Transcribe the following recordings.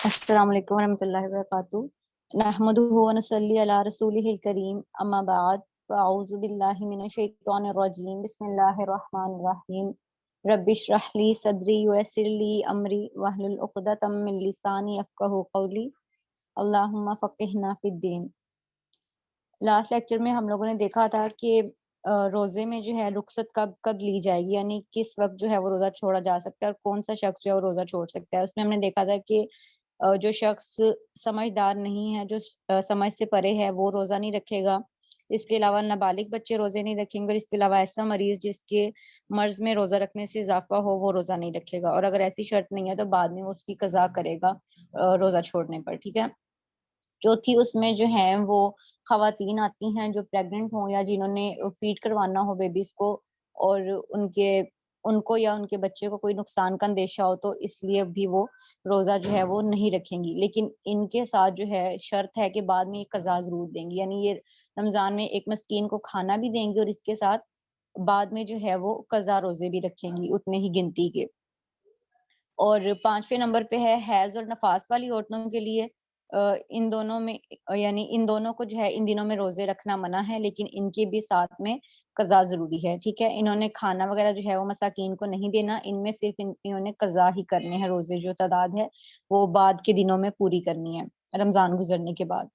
السلام علیکم ورحمۃ اللہ وبرکاتہ نحمده ونصلی علی رسولہ الکریم اما بعد فاعوذ باللہ من الشیطان الرجیم بسم اللہ الرحمن الرحیم رب اشرح لی صدری ویسر لی امری واحلل عقدۃ من لسانی یفقہوا قولی اللہم فقہنا فی الدین۔ لاسٹ لیکچر میں ہم لوگوں نے دیکھا تھا کہ روزے میں جو ہے رخصت کب کب لی جائے گی، یعنی کس وقت جو ہے وہ روزہ چھوڑا جا سکتا ہے اور کون سا شخص جو ہے وہ روزہ چھوڑ سکتا ہے۔ اس میں ہم نے دیکھا تھا کہ جو شخص سمجھدار نہیں ہے، جو سمجھ سے پرے ہے، وہ روزہ نہیں رکھے گا۔ اس کے علاوہ نابالغ بچے روزے نہیں رکھیں گے، اور اس کے علاوہ ایسا مریض جس کے مرض میں روزہ رکھنے سے اضافہ ہو وہ روزہ نہیں رکھے گا، اور اگر ایسی شرط نہیں ہے تو بعد میں وہ اس کی قضا کرے گا روزہ چھوڑنے پر، ٹھیک ہے۔ چوتھی اس میں جو ہے وہ خواتین آتی ہیں جو پریگننٹ ہوں یا جنہوں نے فیڈ کروانا ہو بیبیز کو، اور ان کو یا ان کے بچے کو کوئی نقصان کا اندیشہ ہو، تو اس لیے بھی وہ روزہ جو ہے وہ نہیں رکھیں گی، لیکن ان کے ساتھ جو ہے شرط ہے کہ بعد میں یہ قضا ضرور دیں گی، یعنی یہ رمضان میں ایک مسکین کو کھانا بھی دیں گی اور اس کے ساتھ بعد میں جو ہے وہ قضا روزے بھی رکھیں گی اتنے ہی گنتی کے۔ اور پانچویں نمبر پہ ہے حیض اور نفاس والی عورتوں کے لیے ان دونوں میں، یعنی ان دونوں کو جو ہے ان دنوں میں روزے رکھنا منع ہے، لیکن ان کے بھی ساتھ میں قضا ضروری ہے، ٹھیک ہے۔ انہوں نے کھانا وغیرہ جو ہے وہ مساکین کو نہیں دینا، ان میں صرف انہوں نے قضا ہی کرنے ہیں، روزے جو تعداد ہے وہ بعد کے دنوں میں پوری کرنی ہے رمضان گزرنے کے بعد۔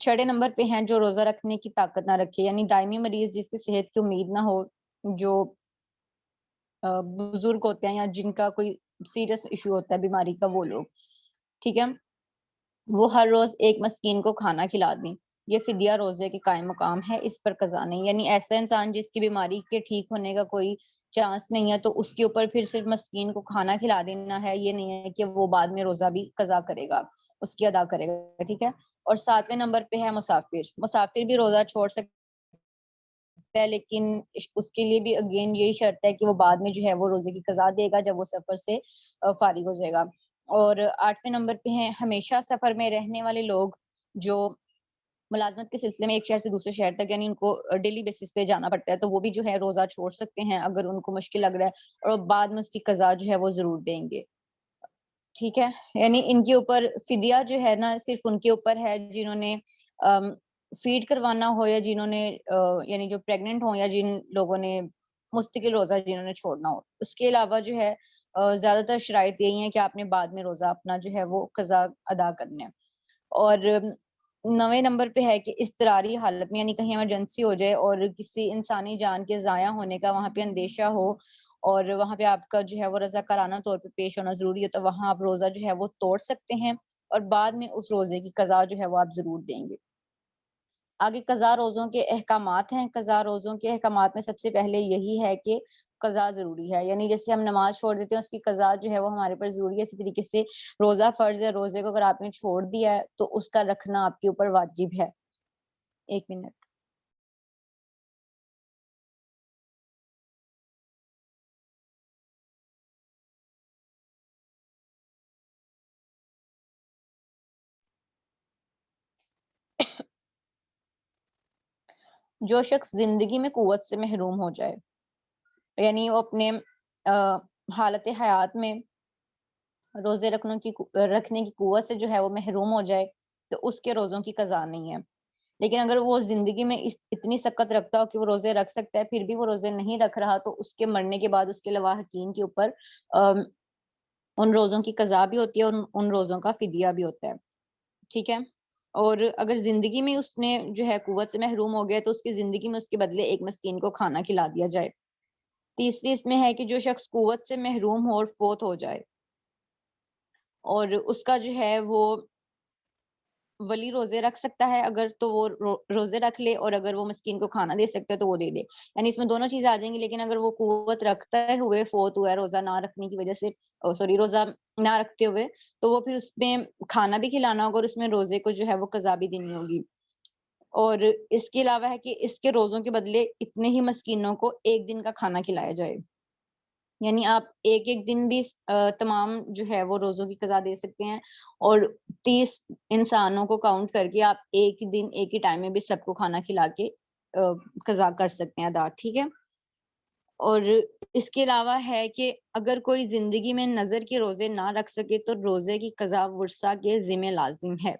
چھٹے نمبر پہ ہیں جو روزہ رکھنے کی طاقت نہ رکھے، یعنی دائمی مریض جس کی صحت کی امید نہ ہو، جو بزرگ ہوتے ہیں یا جن کا کوئی سیریس ایشو ہوتا ہے بیماری کا، وہ لوگ، ٹھیک ہے، وہ ہر روز ایک مسکین کو کھانا کھلا دیں، یہ فدیہ روزے کے قائم مقام ہے، اس پر قضا نہیں، یعنی ایسا انسان جس کی بیماری کے ٹھیک ہونے کا کوئی چانس نہیں ہے تو اس کے اوپر پھر صرف مسکین کو کھانا کھلا دینا ہے، یہ نہیں ہے کہ وہ بعد میں روزہ بھی قضا کرے گا، اس کی ادا کرے گا، ٹھیک ہے۔ اور ساتویں نمبر پہ ہے مسافر۔ مسافر بھی روزہ چھوڑ سکتا ہے، لیکن اس کے لیے بھی اگین یہی شرط ہے کہ وہ بعد میں جو ہے وہ روزے کی قضا دے گا جب وہ سفر سے فارغ ہو جائے گا۔ اور آٹھویں نمبر پہ ہیں ہمیشہ سفر میں رہنے والے لوگ، جو ملازمت کے سلسلے میں ایک شہر سے دوسرے شہر تک، یعنی ان کو ڈیلی بیسس پہ جانا پڑتا ہے، تو وہ بھی جو ہے روزہ چھوڑ سکتے ہیں اگر ان کو مشکل لگ رہا ہے، اور بعد میں اس کی قضا جو ہے وہ ضرور دیں گے، ٹھیک ہے۔ یعنی ان کے اوپر فدیہ جو ہے نا صرف ان کے اوپر ہے جنہوں نے فیڈ کروانا ہو، یا جنہوں نے یعنی جو پریگننٹ ہوں، یا جن لوگوں نے مستقل روزہ جنہوں نے چھوڑنا ہو۔ اس کے علاوہ جو ہے زیادہ تر شرائط یہی ہیں کہ آپ نے بعد میں روزہ اپنا جو ہے وہ قضا ادا کرنا ہے۔ اور 9ویں نمبر پہ ہے کہ اضطراری حالت میں، یعنی کہیں ایمرجنسی ہو جائے اور کسی انسانی جان کے ضائع ہونے کا وہاں پہ اندیشہ ہو، اور وہاں پہ آپ کا جو ہے وہ رضاکارانہ طور پہ پیش ہونا ضروری ہے، تو وہاں آپ روزہ جو ہے وہ توڑ سکتے ہیں، اور بعد میں اس روزے کی قضا جو ہے وہ آپ ضرور دیں گے۔ آگے قضا روزوں کے احکامات ہیں۔ قضا روزوں کے احکامات میں سب سے پہلے یہی ہے کہ قضا ضروری ہے، یعنی جیسے ہم نماز چھوڑ دیتے ہیں اس کی قضا جو ہے وہ ہمارے پر ضروری ہے، اسی طریقے سے روزہ فرض ہے، روزے کو اگر آپ نے چھوڑ دیا ہے تو اس کا رکھنا آپ کے اوپر واجب ہے۔ ایک منٹ۔ جو شخص زندگی میں قوت سے محروم ہو جائے، یعنی وہ اپنے حالت حیات میں روزے رکھنے کی قوت سے جو ہے وہ محروم ہو جائے، تو اس کے روزوں کی قضا نہیں ہے۔ لیکن اگر وہ زندگی میں اتنی سکت رکھتا ہو کہ وہ روزے رکھ سکتا ہے، پھر بھی وہ روزے نہیں رکھ رہا، تو اس کے مرنے کے بعد اس کے لواحقین کے اوپر ان روزوں کی قضا بھی ہوتی ہے اور ان روزوں کا فدیہ بھی ہوتا ہے، ٹھیک ہے۔ اور اگر زندگی میں اس نے جو ہے قوت سے محروم ہو گیا تو اس کی زندگی میں اس کے بدلے ایک مسکین کو کھانا کھلا دیا جائے۔ تیسری اس میں ہے کہ جو شخص قوت سے محروم ہو اور فوت ہو جائے، اور اس کا جو ہے وہ ولی روزے رکھ سکتا ہے، اگر تو وہ روزے رکھ لے، اور اگر وہ مسکین کو کھانا دے سکتا ہے تو وہ دے دے، یعنی اس میں دونوں چیزیں آ جائیں گی۔ لیکن اگر وہ قوت رکھتا ہے ہوئے فوت ہوا ہے روزہ نہ رکھنے کی وجہ سے، روزہ نہ رکھتے ہوئے، تو وہ پھر اس میں کھانا بھی کھلانا ہوگا اور اس میں روزے کو جو ہے وہ قضا بھی دینی ہوگی۔ اور اس کے علاوہ ہے کہ اس کے روزوں کے بدلے اتنے ہی مسکینوں کو ایک دن کا کھانا کھلایا جائے، یعنی آپ ایک ایک دن بھی تمام جو ہے وہ روزوں کی قضا دے سکتے ہیں، اور 30 انسانوں کو کاؤنٹ کر کے آپ ایک دن ایک ہی ٹائم میں بھی سب کو کھانا کھلا کے قضا کر سکتے ہیں ادا، ٹھیک ہے۔ اور اس کے علاوہ ہے کہ اگر کوئی زندگی میں نظر کے روزے نہ رکھ سکے تو روزے کی قضا ورثہ کے ذمہ لازم ہے.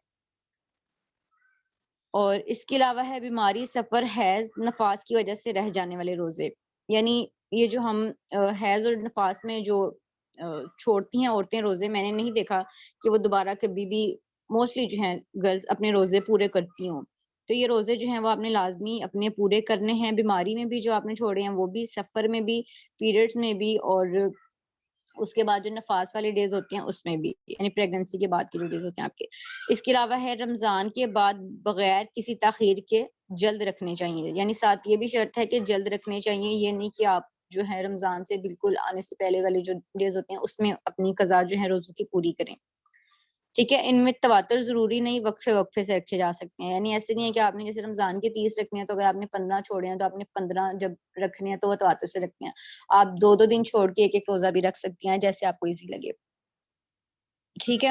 اور اس کے علاوہ ہے بیماری، سفر، حیض، نفاس کی وجہ سے رہ جانے والے روزے. یعنی یہ جو ہم حیض اور نفاس میں جو چھوڑتی ہیں عورتیں روزے، میں نے نہیں دیکھا کہ وہ دوبارہ کبھی بھی موسٹلی جو ہیں گرلز اپنے روزے پورے کرتی ہوں. تو یہ روزے جو ہیں وہ آپ نے لازمی اپنے پورے کرنے ہیں. بیماری میں بھی جو آپ نے چھوڑے ہیں وہ بھی، سفر میں بھی، پیریڈز میں بھی، اور اس کے بعد جو نفاس والے ڈیز ہوتے ہیں اس میں بھی، یعنی پریگننسی کے بعد کے جو ڈیز ہوتے ہیں آپ کے. اس کے علاوہ ہے رمضان کے بعد بغیر کسی تاخیر کے جلد رکھنے چاہیے. یعنی ساتھ یہ بھی شرط ہے کہ جلد رکھنے چاہیے. یہ نہیں کہ آپ جو ہے رمضان سے بالکل آنے سے پہلے والے جو ڈیز ہوتے ہیں اس میں اپنی قضا جو ہے روزوں کی پوری کریں. ٹھیک ہے. ان میں تواتر ضروری نہیں، وقفے وقفے سے رکھے جا سکتے ہیں. یعنی ایسے نہیں ہے کہ آپ نے جیسے رمضان کے 30 رکھنے ہیں تو اگر آپ نے 15 چھوڑے ہیں تو آپ نے 15 جب رکھنے ہیں تو وہ تواتر سے رکھنے ہیں. آپ 2 دن چھوڑ کے ایک روزہ بھی رکھ سکتی ہیں جیسے آپ کو ایزی لگے. ٹھیک ہے.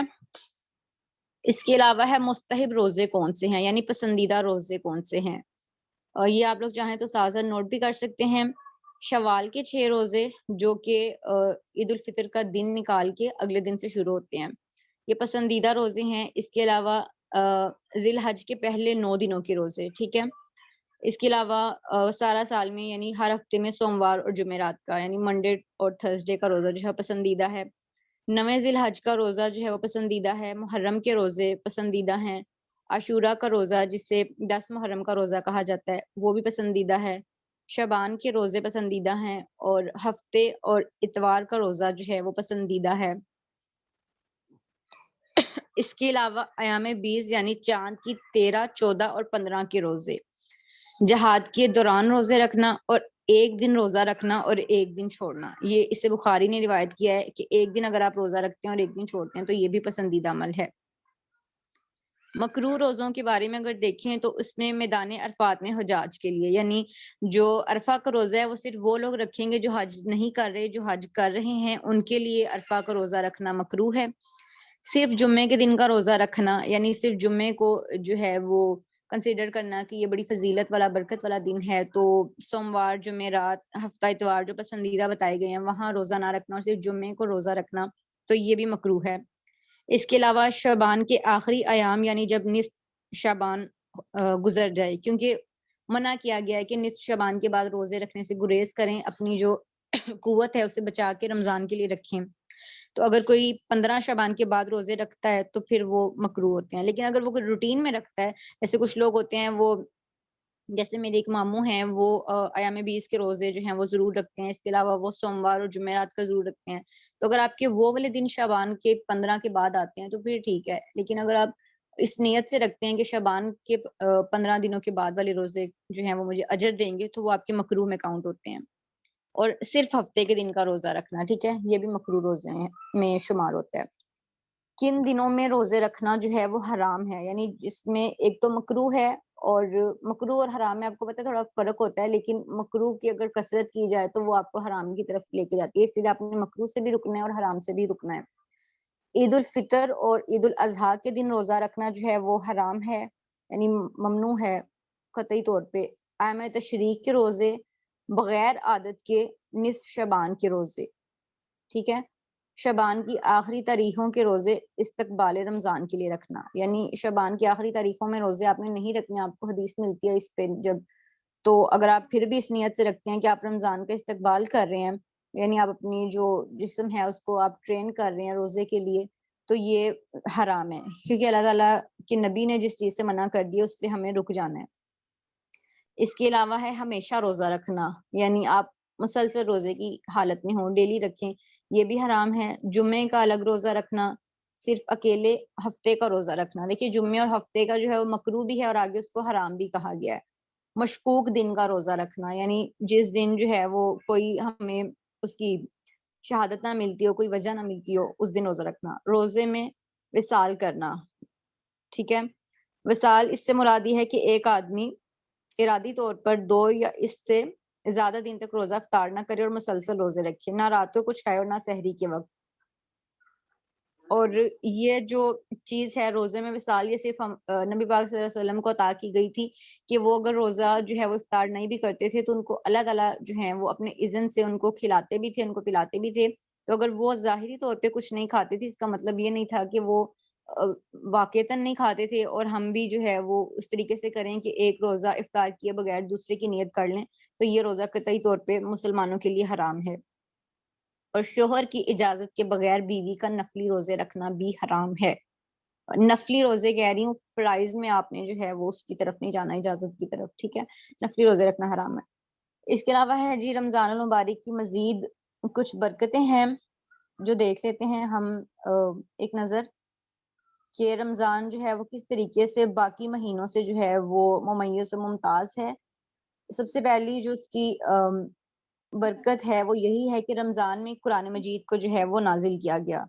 اس کے علاوہ ہے مستحب روزے کون سے ہیں، یعنی پسندیدہ روزے کون سے ہیں. اور یہ آپ لوگ چاہیں تو ساتھ نوٹ بھی کر سکتے ہیں. شوال کے 6 روزے جو کہ عید الفطر کا دن نکال کے اگلے دن سے شروع ہوتے ہیں، یہ پسندیدہ روزے ہیں. اس کے علاوہ ذی الحج کے پہلے 9 دنوں کے روزے. ٹھیک ہے. اس کے علاوہ سارا سال میں یعنی ہر ہفتے میں سوموار اور جمعرات کا یعنی منڈے اور تھرسڈے کا روزہ جو ہے پسندیدہ ہے. 9 ذی الحج کا روزہ جو ہے وہ پسندیدہ ہے. محرم کے روزے پسندیدہ ہیں. عاشورہ کا روزہ جسے 10 محرم کا روزہ کہا جاتا ہے وہ بھی پسندیدہ ہے. شعبان کے روزے پسندیدہ ہیں. اور ہفتے اور اتوار کا روزہ جو ہے وہ پسندیدہ ہے. اس کے علاوہ ایام 20 یعنی چاند کی 13، 14 اور 15 کے روزے، جہاد کے دوران روزے رکھنا اور ایک دن روزہ رکھنا اور ایک دن چھوڑنا. یہ اس سے بخاری نے روایت کیا ہے کہ ایک دن اگر آپ روزہ رکھتے ہیں اور ایک دن چھوڑتے ہیں تو یہ بھی پسندیدہ عمل ہے. مکروہ روزوں کے بارے میں اگر دیکھیں تو اس میں میدان عرفات میں حجاج کے لیے، یعنی جو عرفہ کا روزہ ہے وہ صرف وہ لوگ رکھیں گے جو حج نہیں کر رہے. جو حج کر رہے ہیں ان کے لیے عرفہ کا روزہ رکھنا مکروہ ہے. صرف جمعے کے دن کا روزہ رکھنا، یعنی صرف جمعے کو جو ہے وہ کنسیڈر کرنا کہ یہ بڑی فضیلت والا برکت والا دن ہے، تو سوموار، جمعرات، ہفتہ اتوار جو پسندیدہ بتائے گئے ہیں وہاں روزہ نہ رکھنا اور صرف جمعے کو روزہ رکھنا، تو یہ بھی مکروہ ہے. اس کے علاوہ شعبان کے آخری ایام یعنی جب نصف شعبان گزر جائے، کیونکہ منع کیا گیا ہے کہ نصف شعبان کے بعد روزے رکھنے سے گریز کریں، اپنی جو قوت ہے اسے بچا کے رمضان کے لیے رکھیں. تو اگر کوئی 15 شعبان کے بعد روزے رکھتا ہے تو پھر وہ مکروہ ہوتے ہیں. لیکن اگر وہ کوئی روٹین میں رکھتا ہے، جیسے کچھ لوگ ہوتے ہیں وہ، جیسے میرے ایک ماموں ہیں وہ ایام 20 کے روزے جو ہیں وہ ضرور رکھتے ہیں. اس کے علاوہ وہ سوموار اور جمعرات کا ضرور رکھتے ہیں. تو اگر آپ کے وہ والے دن شعبان کے 15 کے بعد آتے ہیں تو پھر ٹھیک ہے. لیکن اگر آپ اس نیت سے رکھتے ہیں کہ شعبان کے 15 دنوں کے بعد والے روزے جو ہیں وہ مجھے اجر دیں گے، تو وہ آپ کے مکروہ میں کاؤنٹ ہوتے ہیں. اور صرف ہفتے کے دن کا روزہ رکھنا، ٹھیک ہے، یہ بھی مکروہ روزے میں شمار ہوتا ہے. کن دنوں میں روزے رکھنا جو ہے وہ حرام ہے، یعنی جس میں ایک تو مکروہ ہے، اور مکروہ اور حرام میں آپ کو پتہ ہے تھوڑا فرق ہوتا ہے، لیکن مکروہ کی اگر کثرت کی جائے تو وہ آپ کو حرام کی طرف لے کے جاتی ہے. اس لیے آپ نے مکروہ سے بھی رکنا ہے اور حرام سے بھی رکنا ہے. عید الفطر اور عید الاضحیٰ کے دن روزہ رکھنا جو ہے وہ حرام ہے، یعنی ممنوع ہے قطعی طور پہ. ایام تشریق کے روزے، بغیر عادت کے نصف شعبان کے روزے، ٹھیک ہے. شعبان کی آخری تاریخوں کے روزے استقبال رمضان کے لیے رکھنا، یعنی شعبان کی آخری تاریخوں میں روزے آپ نے نہیں رکھنے. آپ کو حدیث ملتی ہے اس پہ جب، تو اگر آپ پھر بھی اس نیت سے رکھتے ہیں کہ آپ رمضان کا استقبال کر رہے ہیں، یعنی آپ اپنی جو جسم ہے اس کو آپ ٹرین کر رہے ہیں روزے کے لیے، تو یہ حرام ہے، کیونکہ اللہ تعالیٰ کے نبی نے جس چیز سے منع کر دیا اس سے ہمیں رک جانا ہے. اس کے علاوہ ہے ہمیشہ روزہ رکھنا، یعنی آپ مسلسل روزے کی حالت میں ہوں، ڈیلی رکھیں، یہ بھی حرام ہے. جمعے کا الگ روزہ رکھنا، صرف اکیلے ہفتے کا روزہ رکھنا. دیکھیے جمعے اور ہفتے کا جو ہے وہ مکروہ بھی ہے اور آگے اس کو حرام بھی کہا گیا ہے. مشکوک دن کا روزہ رکھنا، یعنی جس دن جو ہے وہ کوئی ہمیں اس کی شہادت نہ ملتی ہو، کوئی وجہ نہ ملتی ہو، اس دن روزہ رکھنا. روزے میں وصال کرنا، ٹھیک ہے. وصال اس سے مراد یہ ہے کہ ایک آدمی ارادی طور پر 2 یا اس سے زیادہ دن تک روزہ افطار نہ کرے اور مسلسل روزے رکھے، نہ رات کو کچھ کھائے اور نہ سحری کے وقت. اور یہ جو چیز ہے روزے میں وصال، یہ صرف نبی پاک صلی اللہ علیہ وسلم کو عطا کی گئی تھی کہ وہ اگر روزہ جو ہے وہ افطار نہیں بھی کرتے تھے تو ان کو اللہ تعالیٰ جو ہے وہ اپنے اذن سے ان کو کھلاتے بھی تھے، ان کو پلاتے بھی تھے. تو اگر وہ ظاہری طور پہ کچھ نہیں کھاتے تھے، اس کا مطلب یہ نہیں تھا کہ وہ واقعتاً نہیں کھاتے تھے، اور ہم بھی جو ہے وہ اس طریقے سے کریں کہ ایک روزہ افطار کیے بغیر دوسرے کی نیت کر لیں، تو یہ روزہ قطعی طور پہ مسلمانوں کے لیے حرام ہے. اور شوہر کی اجازت کے بغیر بیوی کا نفلی روزے رکھنا بھی حرام ہے. نفلی روزے کہہ رہی ہوں، فرائض میں آپ نے جو ہے وہ اس کی طرف نہیں جانا، اجازت کی طرف، ٹھیک ہے. نفلی روزے رکھنا حرام ہے. اس کے علاوہ ہے جی رمضان المبارک کی مزید کچھ برکتیں ہیں جو دیکھ لیتے ہیں ہم ایک نظر، کہ رمضان جو ہے وہ کس طریقے سے باقی مہینوں سے جو ہے وہ ممیز و ممتاز ہے. سب سے پہلی جو اس کی برکت ہے وہ یہی ہے کہ رمضان میں قرآن مجید کو جو ہے وہ نازل کیا گیا،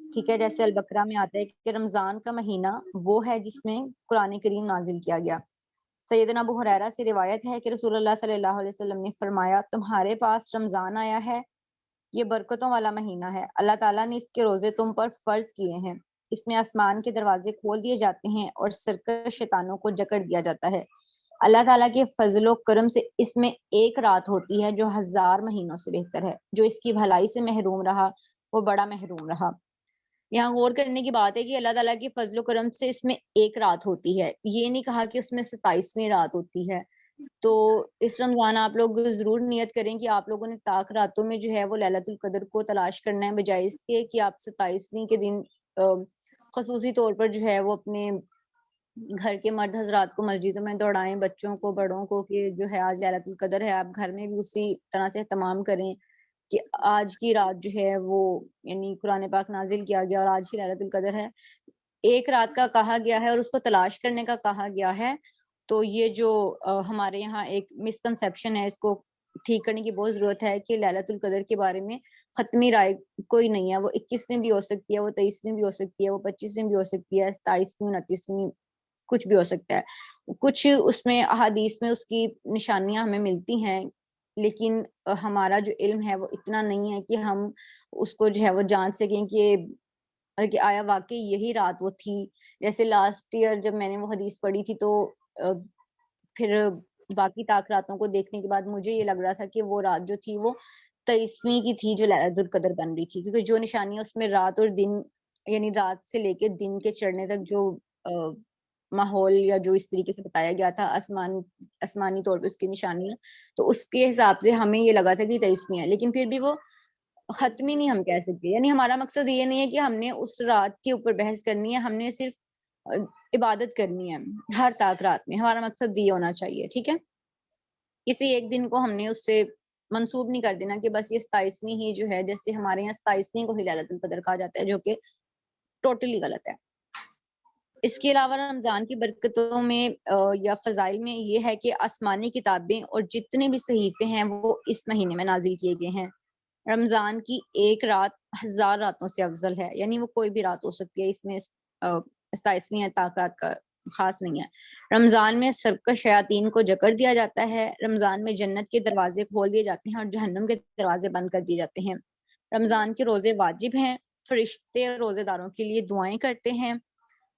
ٹھیک ہے. جیسے البقرہ میں آتا ہے کہ رمضان کا مہینہ وہ ہے جس میں قرآن کریم نازل کیا گیا. سیدنا ابو ہریرہ سے روایت ہے کہ رسول اللہ صلی اللہ علیہ وسلم نے فرمایا، تمہارے پاس رمضان آیا ہے، یہ برکتوں والا مہینہ ہے، اللہ تعالیٰ نے اس کے روزے تم پر فرض کیے ہیں، اس میں آسمان کے دروازے کھول دیے جاتے ہیں اور سرکش شیطانوں کو جکڑ دیا جاتا ہے. اللہ تعالیٰ کے فضل و کرم سے اس میں ایک رات ہوتی ہے جو 1000 مہینوں سے بہتر ہے. جو اس کی بھلائی سے محروم رہا وہ بڑا محروم رہا. یہاں غور کرنے کی بات ہے کہ اللہ تعالیٰ کی فضل و کرم سے اس میں ایک رات ہوتی ہے، یہ نہیں کہا کہ اس میں 27ویں رات ہوتی ہے. تو اس رمضان آپ لوگ ضرور نیت کریں کہ آپ لوگوں نے طاق راتوں میں جو ہے وہ لیلۃ القدر کو تلاش کرنا ہے، بجائے اس کے کہ آپ 27ویں کے دن خصوصی طور پر جو ہے وہ اپنے گھر کے مرد حضرات کو مسجدوں میں دوڑائیں، بچوں کو بڑوں کو، کہ جو ہے آج لیلۃ القدر ہے. آپ گھر میں بھی اسی طرح سے اہتمام کریں کہ آج کی رات جو ہے وہ یعنی قرآن پاک نازل کیا گیا اور آج ہی لیلۃ القدر ہے. ایک رات کا کہا گیا ہے اور اس کو تلاش کرنے کا کہا گیا ہے. تو یہ جو ہمارے یہاں ایک مسکنسیپشن ہے، اس کو ٹھیک کرنے کی بہت ضرورت ہے کہ لیلۃ القدر کے بارے میں حتمی رائے کوئی نہیں ہے. وہ 21ویں بھی ہو سکتی ہے، وہ 23ویں بھی ہو سکتی ہے، وہ 25ویں بھی ہو سکتی ہے، 27ویں 29ویں کچھ بھی ہو سکتا ہے. کچھ اس میں احادیث میں اس کی نشانیاں ہمیں ملتی ہیں، لیکن ہمارا جو علم ہے وہ اتنا نہیں ہے کہ ہم اس کو جو ہے وہ جانچ سکیں کہ آیا واقعی یہی رات وہ تھی. جیسے لاسٹ ایئر جب میں نے وہ حدیث پڑھی تھی تو پھر باقی طاق راتوں کو دیکھنے کے بعد مجھے یہ لگ رہا تھا کہ وہ رات جو تھی وہ 23ویں کی تھی جو لیلۃ القدر بن رہی تھی، کیونکہ جو نشانیاں اس میں رات اور دن یعنی رات سے لے کے دن کے چڑھنے تک جو ماحول یا جو اس طریقے سے بتایا گیا تھا آسمانی طور پہ اس کی نشانیاں، تو اس کے حساب سے ہمیں یہ لگا تھا کہ 23ویں ہے. لیکن پھر بھی وہ ختمی نہیں ہم کہہ سکتے. یعنی ہمارا مقصد یہ نہیں ہے کہ ہم نے اس رات کے اوپر بحث کرنی ہے، ہم نے صرف عبادت کرنی ہے ہر طاق رات میں. ہمارا مقصد یہ ہونا چاہیے، ٹھیک ہے. کسی ایک دن کو ہم نے اس سے منسوب نہیں کر دینا کہ بس یہ 27ویں ہی جو ہے، جیسے ہمارے یہاں 27ویں کو ہی لیلۃ القدر کہا جاتا ہے، جو کہ ٹوٹلی غلط ہے. اس کے علاوہ رمضان کی برکتوں میں یا فضائل میں یہ ہے کہ آسمانی کتابیں اور جتنے بھی صحیفے ہیں وہ اس مہینے میں نازل کیے گئے ہیں. رمضان کی ایک رات 1000 راتوں سے افضل ہے، یعنی وہ کوئی بھی رات ہو سکتی ہے، اس میں 27ویں یا طاق رات کا خاص نہیں ہے. رمضان میں سرکش شیاطین کو جکڑ دیا جاتا ہے. رمضان میں جنت کے دروازے کھول دیے جاتے ہیں اور جہنم کے دروازے بند کر دیے جاتے ہیں. رمضان کے روزے واجب ہیں، فرشتے روزے داروں کے لیے دعائیں کرتے ہیں.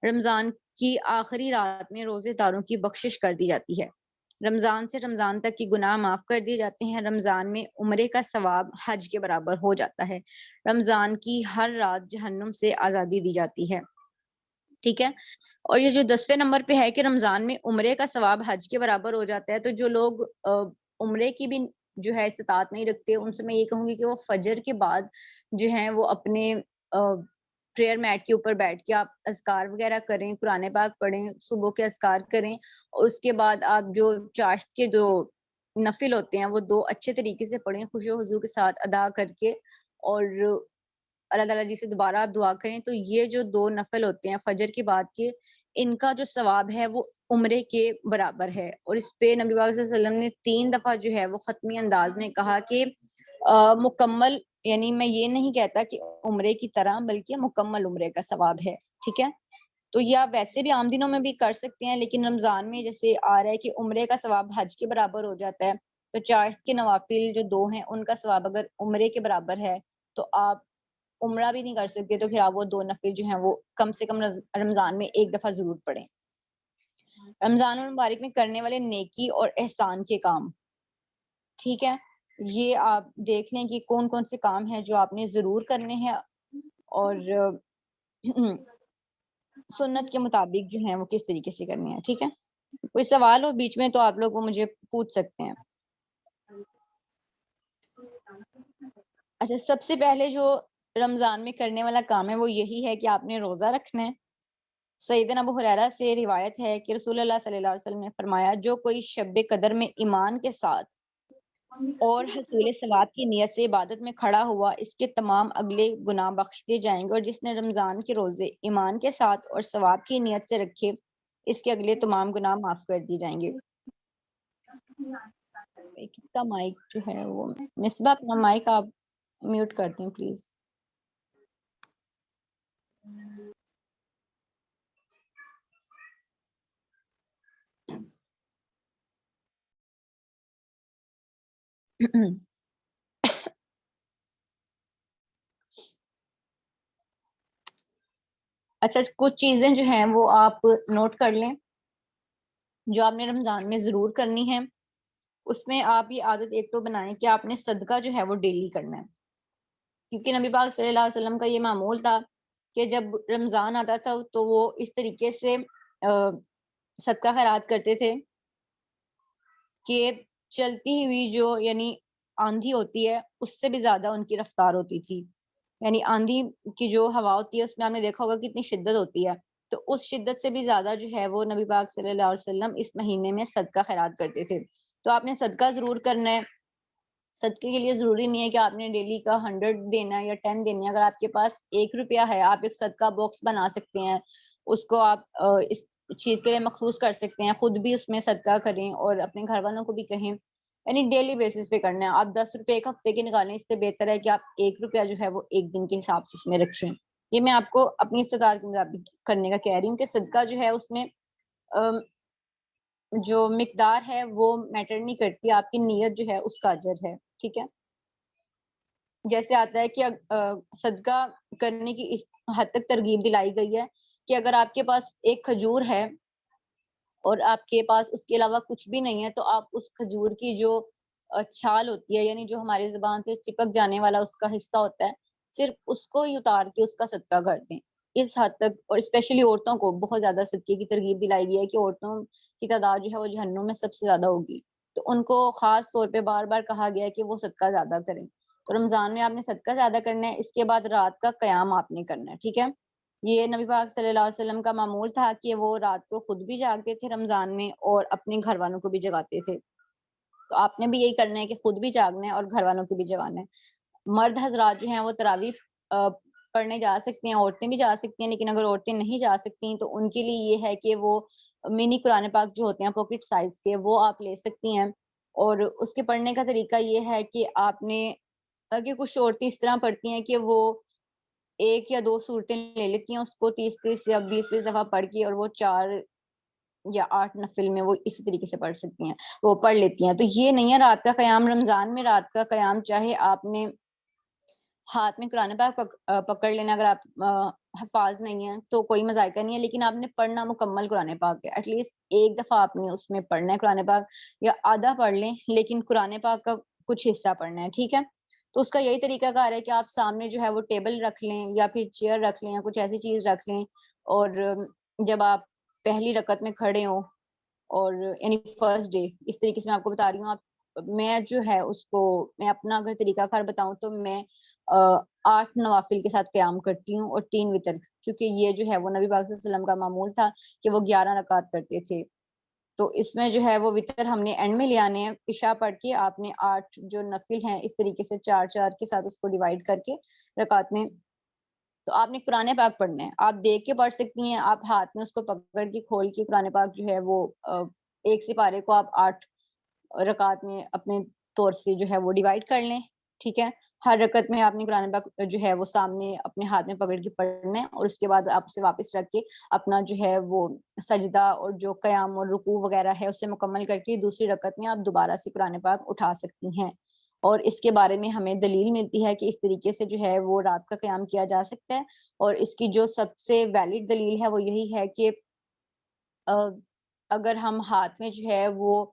رمضان کی آخری رات میں روزے داروں کی بخشش کر دی جاتی ہے. رمضان سے رمضان تک کی گناہ معاف کر دیے جاتے ہیں. رمضان میں عمرے کا ثواب حج کے برابر ہو جاتا ہے. رمضان کی ہر رات جہنم سے آزادی دی جاتی ہے، ٹھیک ہے. اور یہ جو 10ویں نمبر پہ ہے کہ رمضان میں عمرے کا ثواب حج کے برابر ہو جاتا ہے، تو جو لوگ عمرے کی بھی جو ہے استطاعت نہیں رکھتے، ان سے میں یہ کہوں گی کہ وہ فجر کے بعد جو ہیں وہ اپنے پریئر میٹ کے اوپر بیٹھ کے آپ اذکار وغیرہ کریں، قرآن پاک پڑھیں، صبح کے اذکار کریں، اور اس کے بعد آپ جو چاشت کے جو نفل ہوتے ہیں وہ 2 اچھے طریقے سے پڑھیں، خوشی و حضور کے ساتھ ادا کر کے، اور اللہ تعالیٰ جی سے دوبارہ آپ دعا کریں. تو یہ جو 2 نفل ہوتے ہیں فجر کے بعد کے، ان کا جو ثواب ہے وہ عمرے کے برابر ہے. اور اس پہ نبی پاک صلی اللہ علیہ وسلم نے 3 دفعہ جو ہے وہ ختمی انداز میں کہا کہ مکمل، یعنی میں یہ نہیں کہتا کہ عمرے کی طرح، بلکہ مکمل عمرے کا ثواب ہے، ٹھیک ہے. تو یہ آپ ویسے بھی عام دنوں میں بھی کر سکتے ہیں، لیکن رمضان میں جیسے آ رہا ہے کہ عمرے کا ثواب حج کے برابر ہو جاتا ہے، تو چاشت کے نوافل جو 2 ہیں ان کا ثواب اگر عمرے کے برابر ہے تو آپ عمرہ بھی نہیں کر سکتے تو پھر آپ وہ 2 نفل جو ہیں وہ کم سے کم رمضان میں ایک دفعہ ضرور پڑھیں. رمضان المبارک میں کرنے والے نیکی اور احسان کے کام، ٹھیک ہے، یہ آپ دیکھ لیں کہ کون کون سے کام ہیں جو آپ نے ضرور کرنے ہیں اور سنت کے مطابق جو ہیں وہ کس طریقے سے کرنے ہیں. ٹھیک ہے، کوئی سوال ہو بیچ میں تو آپ لوگ وہ مجھے پوچھ سکتے ہیں. اچھا، سب سے پہلے جو رمضان میں کرنے والا کام ہے وہ یہی ہے کہ آپ نے روزہ رکھنا ہے. سیدنا ابو ہریرہ سے روایت ہے کہ رسول اللہ صلی اللہ علیہ وسلم نے فرمایا جو کوئی شب قدر میں ایمان کے ساتھ اور حصول ثواب کی نیت سے عبادت میں کھڑا ہوا اس کے تمام اگلے گناہ بخش دیے جائیں گے، اور جس نے رمضان کے روزے ایمان کے ساتھ اور ثواب کی نیت سے رکھے اس کے اگلے تمام گناہ معاف کر دیے جائیں گے. کس کا مائک جو ہے وہ مصباح اپنا مائک آپ میوٹ کرتے ہیں پلیز. اچھا، کچھ چیزیں جو ہیں وہ آپ نوٹ کر لیں جو آپ نے رمضان میں ضرور کرنی ہے. اس میں آپ یہ عادت ایک تو بنائیں کہ آپ نے صدقہ جو ہے وہ ڈیلی کرنا ہے، کیونکہ نبی پاک صلی اللہ علیہ وسلم کا یہ معمول تھا کہ جب رمضان آتا تھا تو وہ اس طریقے سے صدقہ خیرات کرتے تھے کہ چلتی ہوئی جو یعنی آندھی ہوتی ہے اس سے بھی زیادہ ان کی رفتار ہوتی تھی. یعنی آندھی کی جو ہوا ہوتی ہے اس میں آپ نے دیکھا ہوگا کتنی شدت ہوتی ہے، تو اس شدت سے بھی زیادہ جو ہے وہ نبی پاک صلی اللہ علیہ وسلم اس مہینے میں صدقہ خیرات کرتے تھے. تو آپ نے صدقہ ضرور کرنا ہے. صدقے کے لیے ضروری نہیں ہے کہ آپ نے ڈیلی کا 100 دینا ہے یا 10 دینا ہے. اگر آپ کے پاس 1 روپیہ ہے آپ ایک صدقہ باکس بنا سکتے ہیں، اس کو آپ اس چیز کے لیے مخصوص کر سکتے ہیں، خود بھی اس میں صدقہ کریں اور اپنے گھر والوں کو بھی کہیں. یعنی ڈیلی بیسس پہ کرنا ہے. آپ 10 روپے ایک ہفتے کے نکالیں، اس سے بہتر ہے کہ آپ 1 روپیہ جو ہے وہ ایک دن کے حساب سے اس میں رکھیں. یہ میں آپ کو اپنی استطاعت کے مطابق کرنے کا کہہ رہی ہوں کہ صدقہ جو ہے اس میں جو مقدار ہے وہ میٹر نہیں کرتی، آپ کی نیت جو ہے اس کا اجر ہے. ٹھیک ہے، جیسے آتا ہے کہ صدقہ کرنے کی اس حد تک ترغیب دلائی گئی ہے کہ اگر آپ کے پاس ایک کھجور ہے اور آپ کے پاس اس کے علاوہ کچھ بھی نہیں ہے تو آپ اس کھجور کی جو چھال ہوتی ہے، یعنی جو ہماری زبان سے چپک جانے والا اس کا حصہ ہوتا ہے، صرف اس کو ہی اتار کے اس کا صدقہ کر دیں. اس حد تک، اور اسپیشلی عورتوں کو بہت زیادہ صدقے کی ترغیب دلائی گئی ہے کہ عورتوں کی تعداد جو ہے وہ جہنم میں سب سے زیادہ ہوگی، تو ان کو خاص طور پہ بار بار کہا گیا ہے کہ وہ صدقہ زیادہ کریں. تو رمضان میں آپ نے صدقہ زیادہ کرنا ہے. اس کے بعد رات کا قیام آپ نے کرنا ہے. ٹھیک ہے، یہ نبی پاک صلی اللہ علیہ وسلم کا معمول تھا کہ وہ رات کو خود بھی جاگتے تھے رمضان میں اور اپنے گھر والوں کو بھی جگاتے تھے. تو آپ نے بھی یہی کرنا ہے کہ خود بھی جاگنا ہے اور گھر والوں کو بھی جگانا ہے. مرد حضرات جو ہیں وہ تراویح پڑھنے جا سکتے ہیں، عورتیں بھی جا سکتی ہیں، لیکن اگر عورتیں نہیں جا سکتی تو ان کے لیے یہ ہے کہ وہ منی قرآن پاک جو ہوتے ہیں پاکٹ سائز کے وہ آپ لے سکتی ہیں. اور اس کے پڑھنے کا طریقہ یہ ہے کہ آپ نے کہ کچھ عورتیں اس طرح پڑھتی ہیں کہ وہ 1 یا 2 صورتیں لے لیتی ہیں، اس کو 30 یا 20 دفعہ پڑھ کے اور وہ 4 یا 8 نفل میں وہ اسی طریقے سے پڑھ سکتی ہیں، وہ پڑھ لیتی ہیں. تو یہ نہیں ہے رات کا قیام. رمضان میں رات کا قیام چاہے آپ نے ہاتھ میں قرآن پاک پکڑ لینا، اگر آپ حفاظ نہیں ہیں تو کوئی مذائقہ نہیں ہے، لیکن آپ نے پڑھنا مکمل قرآن پاک ہے. ایٹ لیسٹ ایک دفعہ آپ نے اس میں پڑھنا ہے قرآن پاک، یا آدھا پڑھ لیں لیکن قرآن پاک کا کچھ حصہ پڑھنا ہے. ٹھیک ہے، تو اس کا یہی طریقہ کار ہے کہ آپ سامنے جو ہے وہ ٹیبل رکھ لیں یا پھر چیئر رکھ لیں یا کچھ ایسی چیز رکھ لیں، اور جب آپ پہلی رکعت میں کھڑے ہوں اور یعنی فرسٹ ڈے، اس طریقے سے میں آپ کو بتا رہی ہوں. میں جو ہے اس کو میں اپنا اگر طریقہ کار بتاؤں تو میں 8 نوافل کے ساتھ قیام کرتی ہوں اور 3 وتر، کیونکہ یہ جو ہے وہ نبی پاک صلی اللہ علیہ وسلم کا معمول تھا کہ وہ 11 رکعت کرتے تھے. تو اس میں جو ہے وہ وتر ہم نے اینڈ میں لے آنے ہیں. عشاء پڑھ کے آپ نے 8 جو نفل ہیں اس طریقے سے 4 کے ساتھ اس کو ڈیوائڈ کر کے رکعت میں، تو آپ نے قرآن پاک پڑھنا ہے. آپ دیکھ کے پڑھ سکتی ہیں، آپ ہاتھ میں اس کو پکڑ کے کھول کے قرآن پاک جو ہے وہ ایک سپارے کو آپ 8 رکعت میں اپنے طور سے جو ہے وہ ڈیوائڈ کر لیں. ٹھیک ہے، ہر رکعت میں آپ نے قرآن پاک جو ہے وہ سامنے اپنے ہاتھ میں پکڑ کے پڑھنا ہے، اور اس کے بعد آپ اسے واپس رکھ کے اپنا جو ہے وہ سجدہ اور جو قیام اور رکوع وغیرہ ہے اسے مکمل کر کے دوسری رکعت میں آپ دوبارہ سے قرآن پاک اٹھا سکتی ہیں. اور اس کے بارے میں ہمیں دلیل ملتی ہے کہ اس طریقے سے جو ہے وہ رات کا قیام کیا جا سکتا ہے. اور اس کی جو سب سے ویلڈ دلیل ہے وہ یہی ہے کہ اگر ہم ہاتھ میں جو ہے وہ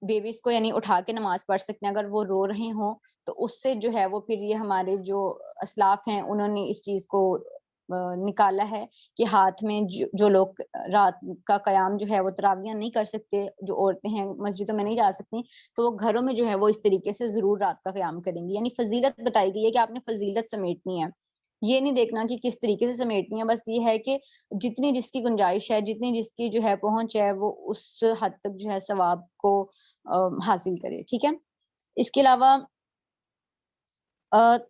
بیبیز کو یعنی اٹھا کے نماز پڑھ سکتے ہیں اگر وہ رو رہے ہوں, تو اس سے جو ہے وہ پھر یہ ہمارے جو اسلاف ہیں انہوں نے اس چیز کو نکالا ہے کہ ہاتھ میں جو لوگ رات کا قیام جو ہے وہ تراویحاں نہیں کر سکتے, جو عورتیں ہیں مسجدوں میں نہیں جا سکتی, تو وہ گھروں میں جو ہے وہ اس طریقے سے ضرور رات کا قیام کریں گی. یعنی فضیلت بتائی گئی ہے کہ آپ نے فضیلت سمیٹنی ہے, یہ نہیں دیکھنا کہ کس طریقے سے سمیٹنی ہے, بس یہ ہے کہ جتنی جس کی گنجائش ہے, جتنی جس کی جو ہے پہنچ ہے, وہ اس حد تک جو ہے ثواب کو حاصل کرے. ٹھیک ہے. اس کے علاوہ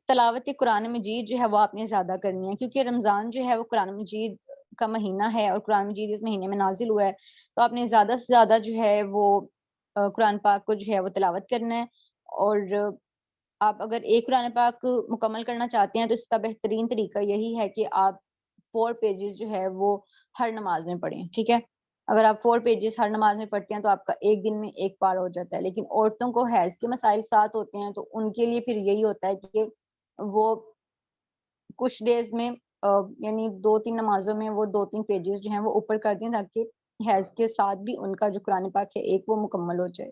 تلاوت قرآن مجید جو ہے وہ آپ نے زیادہ کرنی ہے, کیونکہ رمضان جو ہے وہ قرآن مجید کا مہینہ ہے اور قرآن مجید اس مہینے میں نازل ہوا ہے, تو آپ نے زیادہ سے زیادہ جو ہے وہ قرآن پاک کو جو ہے وہ تلاوت کرنا ہے. اور آپ اگر ایک قرآن پاک مکمل کرنا چاہتے ہیں تو اس کا بہترین طریقہ یہی ہے کہ آپ 4 پیجز جو ہے وہ ہر نماز میں پڑھیں. ٹھیک ہے. اگر آپ 4 پیجز ہر نماز میں پڑھتے ہیں تو آپ کا ایک دن میں ایک پار ہو جاتا ہے. لیکن عورتوں کو حیض کے مسائل ساتھ ہوتے ہیں, تو ان کے لیے پھر یہی ہوتا ہے کہ وہ کچھ ڈیز میں یعنی 2-3 نمازوں میں وہ 2-3 پیجز جو ہیں وہ اوپر کر دیں, تاکہ حیض کے ساتھ بھی ان کا جو قرآن پاک ہے ایک وہ مکمل ہو جائے.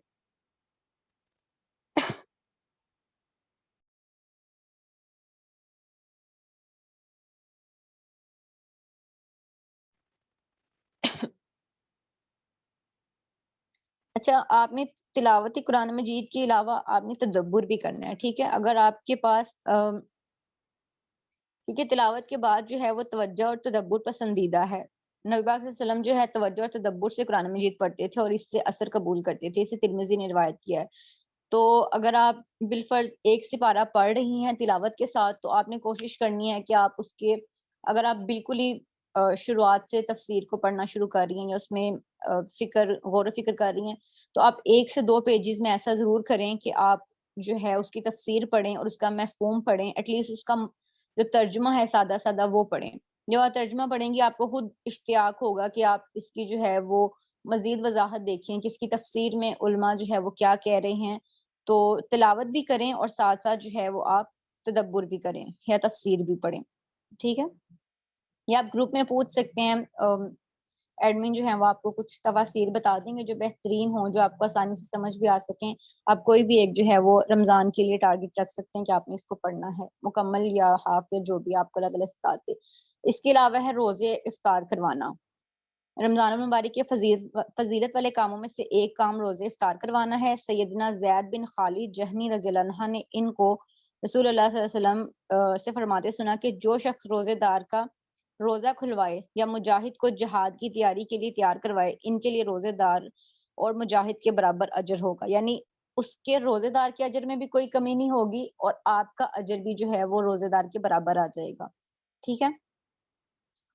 اچھا, آپ نے تلاوت قرآن مجید کے علاوہ آپ نے تدبر بھی کرنا ہے. ٹھیک ہے. اگر آپ کے پاس کیونکہ تلاوت کے بعد جو ہے وہ توجہ اور تدبر پسندیدہ ہے. نبی پاک صلی اللہ علیہ وسلم جو ہے توجہ اور تدبر سے قرآن مجید پڑھتے تھے اور اس سے اثر قبول کرتے تھے. اسے ترمذی نے روایت کیا ہے. تو اگر آپ بالفرض ایک سپارہ پڑھ رہی ہیں تلاوت کے ساتھ, تو آپ نے کوشش کرنی ہے کہ آپ اس کے, اگر آپ بالکل ہی شروعات سے تفسیر کو پڑھنا شروع کر رہی ہیں یا اس میں غور و فکر کر رہی ہیں, تو آپ 1 سے 2 پیجز میں ایسا ضرور کریں کہ آپ جو ہے اس کی تفسیر پڑھیں اور اس کا مفہوم پڑھیں, ایٹ لیسٹ اس کا جو ترجمہ ہے سادہ سادہ وہ پڑھیں. جب آپ ترجمہ پڑھیں گی آپ کو خود اشتیاق ہوگا کہ آپ اس کی جو ہے وہ مزید وضاحت دیکھیں کہ اس کی تفسیر میں علماء جو ہے وہ کیا کہہ رہے ہیں. تو تلاوت بھی کریں اور ساتھ ساتھ جو ہے وہ آپ تدبر بھی کریں یا تفسیر بھی پڑھیں. ٹھیک ہے. یا آپ گروپ میں پوچھ سکتے ہیں, ایڈمن جو ہیں وہ آپ کو کچھ تفاسیر بتا دیں گے جو بہترین ہوں, جو آپ کو آسانی سے سمجھ بھی آ سکیں. آپ کوئی بھی ایک جو ہے وہ رمضان کے لیے ٹارگٹ رکھ سکتے ہیں کہ آپ نے اس کو پڑھنا ہے, مکمل یا ہاف یا جو بھی آپ کو اللہ تعالیٰ استطاعت دے. اس کے علاوہ ہے روزے افطار کروانا. رمضان المبارک کے فضیلت والے کاموں میں سے ایک کام روزے افطار کروانا ہے. سیدنا زید بن خالد جہنی رضی اللہ عنہ نے ان کو رسول اللہ صلی اللہ علیہ وسلم سے فرماتے سنا کہ جو شخص روزے دار کا روزہ کھلوائے یا مجاہد کو جہاد کی تیاری کے لیے تیار کروائے, ان کے لیے روزے دار اور مجاہد کے برابر اجر ہوگا. یعنی اس کے روزے دار کے اجر میں بھی کوئی کمی نہیں ہوگی اور آپ کا اجر بھی جو ہے وہ روزے دار کے برابر آ جائے گا. ٹھیک ہے.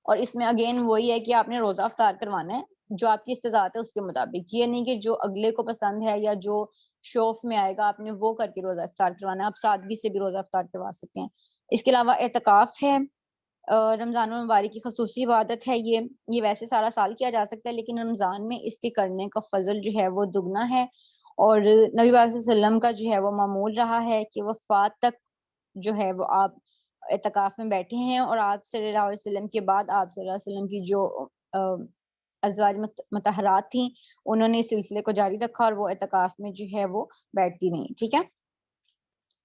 اور اس میں اگین وہی ہے کہ آپ نے روزہ افطار کروانا ہے جو آپ کی استطاعت ہے اس کے مطابق. یہ نہیں کہ جو اگلے کو پسند ہے یا جو شوف میں آئے گا آپ نے وہ کر کے روزہ افطار کروانا ہے. آپ سادگی سے بھی روزہ افطار کروا سکتے ہیں. اس کے علاوہ اعتکاف ہے. رمضان المبارک کی خصوصی عبادت ہے. یہ ویسے سارا سال کیا جا سکتا ہے, لیکن رمضان میں اس کے کرنے کا فضل جو ہے وہ دگنا ہے. اور نبی پاک صلی اللہ علیہ وسلم کا جو ہے وہ معمول رہا ہے کہ وفات تک جو ہے وہ آپ اعتکاف میں بیٹھے ہیں, اور آپ صلی اللہ علیہ وسلم کے بعد آپ صلی اللہ علیہ وسلم کی جو ازواج مطہرات تھیں انہوں نے اس سلسلے کو جاری رکھا اور وہ اعتکاف میں جو ہے وہ بیٹھتی نہیں. ٹھیک ہے.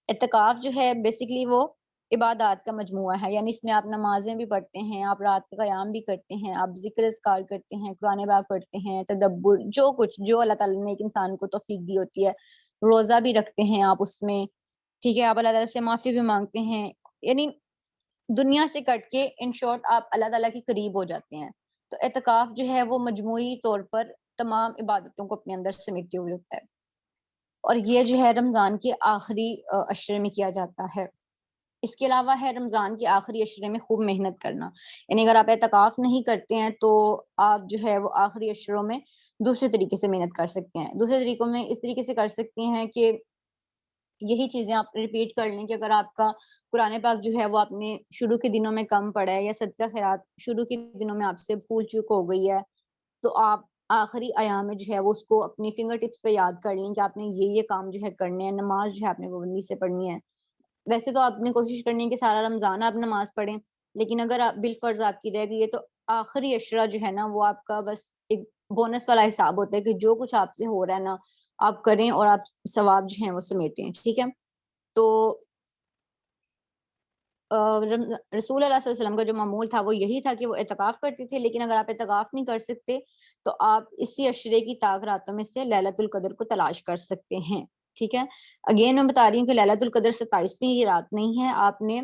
اعتکاف جو ہے بیسیکلی وہ عبادات کا مجموعہ ہے. یعنی اس میں آپ نمازیں بھی پڑھتے ہیں, آپ رات کا قیام بھی کرتے ہیں, آپ ذکر اذکار کرتے ہیں, قرآن پاک پڑھتے ہیں, تدبر جو کچھ جو اللہ تعالیٰ نے ایک انسان کو توفیق دی ہوتی ہے. روزہ بھی رکھتے ہیں آپ اس میں. ٹھیک ہے. آپ اللہ تعالیٰ سے معافی بھی مانگتے ہیں. یعنی دنیا سے کٹ کے ان شارٹ آپ اللہ تعالیٰ کے قریب ہو جاتے ہیں. تو اعتکاف جو ہے وہ مجموعی طور پر تمام عبادتوں کو اپنے اندر سمیٹے ہوئے ہوتا ہے, اور یہ جو ہے رمضان کے آخری عشرے میں کیا جاتا ہے. اس کے علاوہ ہے رمضان کے آخری عشرے میں خوب محنت کرنا. یعنی اگر آپ اعتکاف نہیں کرتے ہیں تو آپ جو ہے وہ آخری عشروں میں دوسرے طریقے سے محنت کر سکتے ہیں. دوسرے طریقوں میں اس طریقے سے کر سکتے ہیں کہ یہی چیزیں آپ ریپیٹ کر لیں کہ اگر آپ کا قرآن پاک جو ہے وہ آپ نے شروع کے دنوں میں کم پڑھا ہے یا صدقہ خیرات شروع کے دنوں میں آپ سے بھول چوک ہو گئی ہے, تو آپ آخری ایام میں جو ہے وہ اس کو اپنی فنگر ٹپس پہ یاد کر لیں کہ آپ نے یہ کام جو ہے کرنے ہیں. نماز جو ہے آپ نے پابندی سے پڑھنی ہے. ویسے تو آپ نے کوشش کرنی ہے کہ سارا رمضان آپ نماز پڑھیں، لیکن اگر آپ بالفرض آپ کی رہ گئی ہے تو آخری عشرہ جو ہے نا وہ آپ کا بس ایک بونس والا حساب ہوتا ہے کہ جو کچھ آپ سے ہو رہا ہے نا آپ کریں اور آپ ثواب جو ہیں وہ سمیٹیں. ٹھیک ہے. تو رسول اللہ صلی اللہ علیہ وسلم کا جو معمول تھا وہ یہی تھا کہ وہ اعتکاف کرتے تھے، لیکن اگر آپ اعتکاف نہیں کر سکتے تو آپ اسی عشرے کی طاق راتوں میں سے لیلۃ القدر کو تلاش کر سکتے ہیں. ٹھیک ہے. اگین میں بتا رہی ہوں کہ لیلۃ القدر 27ویں کی رات نہیں ہے، آپ نے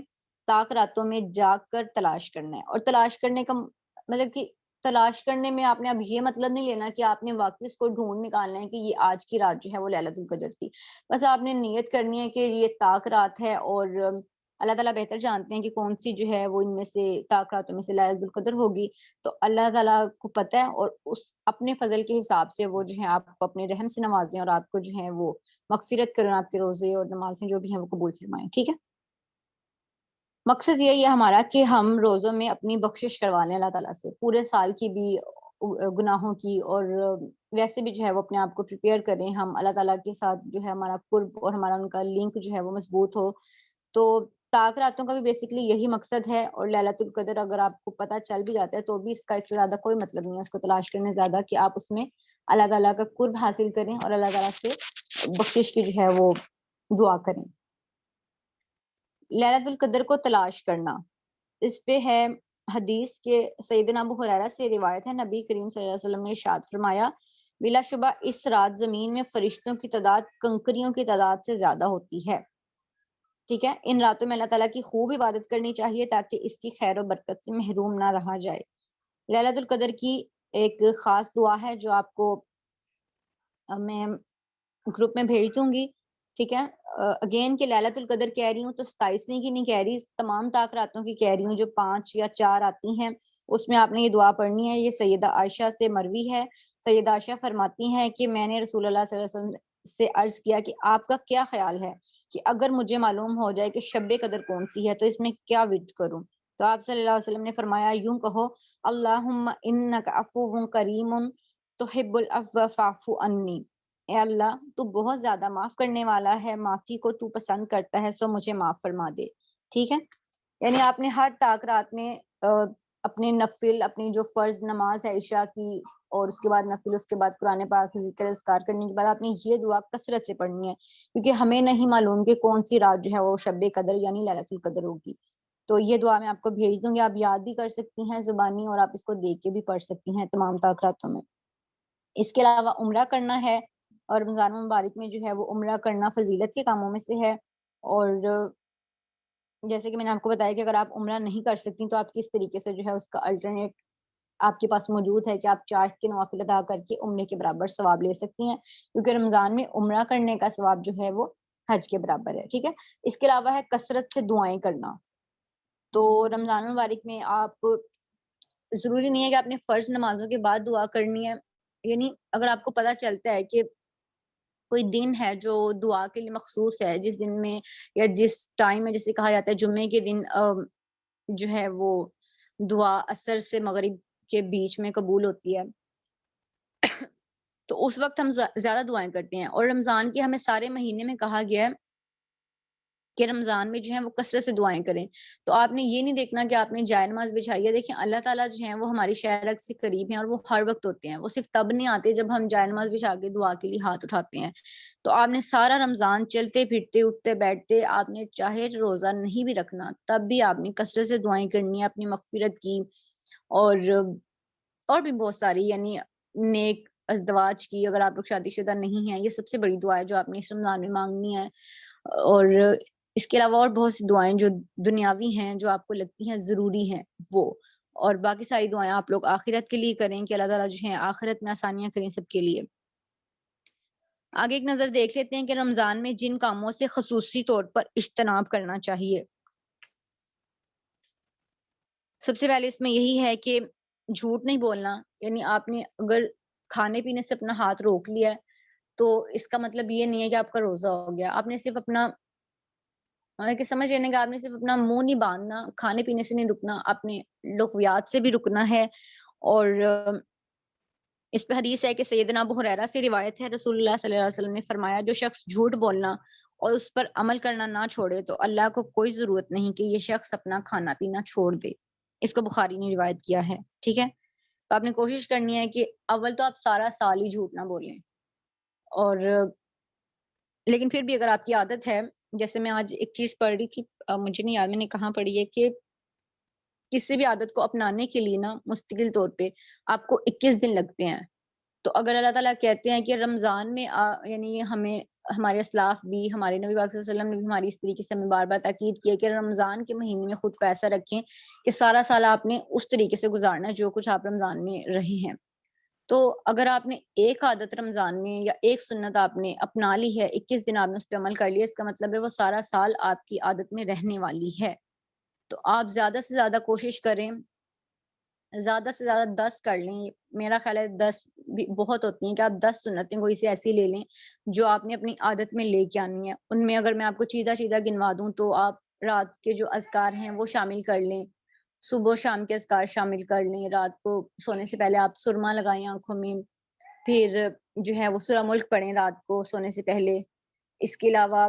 طاق راتوں میں جاگ کر تلاش کرنا ہے. اور تلاش کرنے کا مطلب کہ تلاش کرنے میں آپ نے اب یہ مطلب نہیں لینا کہ آپ نے واقعی اس کو ڈھونڈ نکالنا ہے کہ یہ آج کی رات جو ہے وہ لیلۃ القدر تھی. بس آپ نے نیت کرنی ہے کہ یہ طاق رات ہے، اور اللہ تعالیٰ بہتر جانتے ہیں کہ کون سی جو ہے وہ ان میں سے طاق راتوں میں سے لیلۃ القدر ہوگی. تو اللہ تعالیٰ کو پتہ ہے، اور اس اپنے فضل کے حساب سے وہ جو ہے آپ کو اپنے رحم سے نوازیں اور آپ کو جو ہے وہ مغفرت کریں، آپ کے روزے اور نمازیں جو بھی ہیں وہ قبول فرمائیں. ٹھیک ہے. مقصد یہی ہے ہمارا کہ ہم روزوں میں اپنی بخشش کروا لیں اللہ تعالیٰ سے، پورے سال کی بھی گناہوں کی، اور ویسے بھی جو ہے وہ اپنے آپ کو پریپیئر کریں. ہم اللہ تعالیٰ کے ساتھ جو ہے ہمارا قرب اور ہمارا ان کا لنک جو ہے وہ مضبوط ہو. تو طاق راتوں کا بھی بیسکلی یہی مقصد ہے. اور لیلۃ القدر اگر آپ کو پتہ چل بھی جاتا ہے تو بھی اس کا اس سے زیادہ کوئی مطلب نہیں ہے اس کو تلاش کرنے زیادہ، کہ آپ اس میں اللہ تعالیٰ کا قرب حاصل کریں اور اللہ تعالیٰ سے بخشش کی جو ہے وہ دعا کریں. لیلۃ القدر کو تلاش کرنا، اس پہ ہے حدیث کے سیدنا ابو ہریرہ سے روایت ہے، نبی کریم صلی اللہ علیہ وسلم نے ارشاد فرمایا بلا شبہ اس رات زمین میں فرشتوں کی تعداد کنکریوں کی تعداد سے زیادہ ہوتی ہے. ٹھیک ہے. ان راتوں میں اللہ تعالیٰ کی خوب عبادت کرنی چاہیے تاکہ اس کی خیر و برکت سے محروم نہ رہا جائے. لیلۃ القدر کی ایک خاص دعا ہے جو آپ کو میں گروپ میں بھیج دوں گی. ٹھیک ہے. اگین کہ لیلۃ القدر کہہ رہی ہوں تو 27ویں کی نہیں کہہ رہی، تمام طاق راتوں کی کہہ رہی ہوں جو 5 یا 4 آتی ہیں اس میں آپ نے یہ دعا پڑھنی ہے. یہ سیدہ عائشہ سے مروی ہے. سیدہ عائشہ فرماتی ہیں کہ میں نے رسول اللہ صلی اللہ علیہ وسلم سے عرض کیا کہ آپ کا کیا خیال ہے کہ اگر مجھے معلوم ہو جائے کہ شب قدر کون سی ہے تو اس میں کیا ورد کروں. تو آپ صلی اللہ علیہ وسلم نے فرمایا یوں کہو اللہم انک عفو کریم تحب العفو فاعف عنی. اے اللہ تو بہت زیادہ معاف کرنے والا ہے، معافی کو تو پسند کرتا ہے، سو مجھے معاف فرما دے. ٹھیک ہے. یعنی آپ نے ہر طاق رات میں اپنے نفل، اپنی جو فرض نماز ہے عشاء کی اور اس کے بعد نفل، اس کے بعد قرآن پاک کی ذکر اذکار کرنے کے بعد آپ نے یہ دعا کثرت سے پڑھنی ہے، کیونکہ ہمیں نہیں معلوم کہ کون سی رات جو ہے وہ شب قدر یعنی لیلۃ القدر ہوگی. تو یہ دعا میں آپ کو بھیج دوں گی، آپ یاد بھی کر سکتی ہیں زبانی، اور آپ اس کو دیکھ کے بھی پڑھ سکتی ہیں تمام طاق راتوں میں. اس کے علاوہ عمرہ کرنا ہے، اور رمضان مبارک میں جو ہے وہ عمرہ کرنا فضیلت کے کاموں میں سے ہے. اور جیسے کہ میں نے آپ کو بتایا کہ اگر آپ عمرہ نہیں کر سکتی تو آپ کس طریقے سے جو ہے اس کا الٹرنیٹ آپ کے پاس موجود ہے کہ آپ 4 کے نوافل ادا کر کے عمرے کے برابر ثواب لے سکتی ہیں، کیونکہ رمضان میں عمرہ کرنے کا ثواب جو ہے وہ حج کے برابر ہے. ٹھیک ہے. اس کے علاوہ ہے کثرت سے دعائیں کرنا. تو رمضان مبارک میں آپ ضروری نہیں ہے کہ آپ نے فرض نمازوں کے بعد دعا کرنی ہے. یعنی اگر آپ کو پتہ چلتا ہے کہ کوئی دن ہے جو دعا کے لیے مخصوص ہے، جس دن میں یا جس ٹائم میں جسے کہا جاتا ہے جمعے کے دن جو ہے وہ دعا عصر سے مغرب کے بیچ میں قبول ہوتی ہے، تو اس وقت ہم زیادہ دعائیں کرتے ہیں. اور رمضان کے ہمیں سارے مہینے میں کہا گیا ہے کہ رمضان میں جو ہے وہ کثرت سے دعائیں کریں. تو آپ نے یہ نہیں دیکھنا کہ آپ نے جائے نماز بچھائی ہے. دیکھیں اللہ تعالیٰ جو ہیں وہ ہماری شہرت سے قریب ہیں اور وہ ہر وقت ہوتے ہیں، وہ صرف تب نہیں آتے جب ہم جائے نماز بچھا کے دعا کے لیے ہاتھ اٹھاتے ہیں. تو آپ نے سارا رمضان چلتے پھرتے اٹھتے بیٹھتے آپ نے چاہے روزہ نہیں بھی رکھنا تب بھی آپ نے کثرت سے دعائیں کرنی ہے اپنی مغفرت کی، اور بھی بہت ساری یعنی نیک ازدواج کی. اگر آپ لوگ شادی شدہ نہیں ہیں، یہ سب سے بڑی دعا ہے جو آپ نے اس رمضان میں مانگنی ہے. اور اس کے علاوہ اور بہت سی دعائیں جو دنیاوی ہیں جو آپ کو لگتی ہیں ضروری ہیں وہ، اور باقی ساری دعائیں آپ لوگ آخرت کے لیے کریں کہ اللہ تعالیٰ جو ہیں آخرت میں آسانیاں کریں سب کے لیے. آگے ایک نظر دیکھ لیتے ہیں کہ رمضان میں جن کاموں سے خصوصی طور پر اجتناب کرنا چاہیے. سب سے پہلے اس میں یہی ہے کہ جھوٹ نہیں بولنا. یعنی آپ نے اگر کھانے پینے سے اپنا ہاتھ روک لیا ہے تو اس کا مطلب یہ نہیں ہے کہ آپ کا روزہ ہو گیا. آپ نے صرف اپنا کہ سمجھ لینے کا، آپ نے صرف اپنا منہ نہیں باندھنا، کھانے پینے سے نہیں رکنا، اپنے لغویات سے بھی رکنا ہے. اور اس پہ حدیث ہے کہ سیدنا ابو ہریرہ سے روایت ہے، رسول اللہ صلی اللہ علیہ وسلم نے فرمایا جو شخص جھوٹ بولنا اور اس پر عمل کرنا نہ چھوڑے تو اللہ کو کوئی ضرورت نہیں کہ یہ شخص اپنا کھانا پینا چھوڑ دے۔ اس کو بخاری نے روایت کیا ہے، ٹھیک ہے۔ تو آپ نے کوشش کرنی ہے کہ اول تو آپ سارا سال ہی جھوٹ نہ بولیں، اور لیکن پھر بھی اگر آپ کی عادت ہے، جیسے میں آج ایک چیز پڑھ رہی تھی، مجھے نہیں یاد میں نے کہاں پڑھی ہے، کہ کسی بھی عادت کو اپنانے کے لیے نا مستقل طور پہ آپ کو 21 دن لگتے ہیں۔ تو اگر اللہ تعالیٰ کہتے ہیں کہ رمضان میں یعنی ہمیں ہمارے اسلاف بھی، ہمارے نبی پاک صلی اللہ علیہ وسلم نے بھی ہماری اس طریقے سے ہمیں بار بار تاکید کی ہے کہ رمضان کے مہینے میں خود کو ایسا رکھیں کہ سارا سال آپ نے اس طریقے سے گزارنا ہے جو کچھ آپ رمضان میں رہے ہیں۔ تو اگر آپ نے ایک عادت رمضان میں یا ایک سنت آپ نے اپنا لی ہے، 21 دن آپ نے اس پہ عمل کر لیا، اس کا مطلب ہے وہ سارا سال آپ کی عادت میں رہنے والی ہے۔ تو آپ زیادہ سے زیادہ کوشش کریں، زیادہ سے زیادہ 10 کر لیں۔ میرا خیال ہے 10 بھی بہت ہوتی ہیں کہ آپ 10 سنتیں کوئی سی ایسی لے لیں جو آپ نے اپنی عادت میں لے کے آنی ہے۔ ان میں اگر میں آپ کو چیدہ چیدہ گنوا دوں تو آپ رات کے جو اذکار ہیں وہ شامل کر لیں، صبح و شام کے اذکار شامل کر لیں، رات کو سونے سے پہلے آپ سرما لگائیں آنکھوں میں، پھر جو ہے وہ سورہ ملک پڑھیں رات کو سونے سے پہلے۔ اس کے علاوہ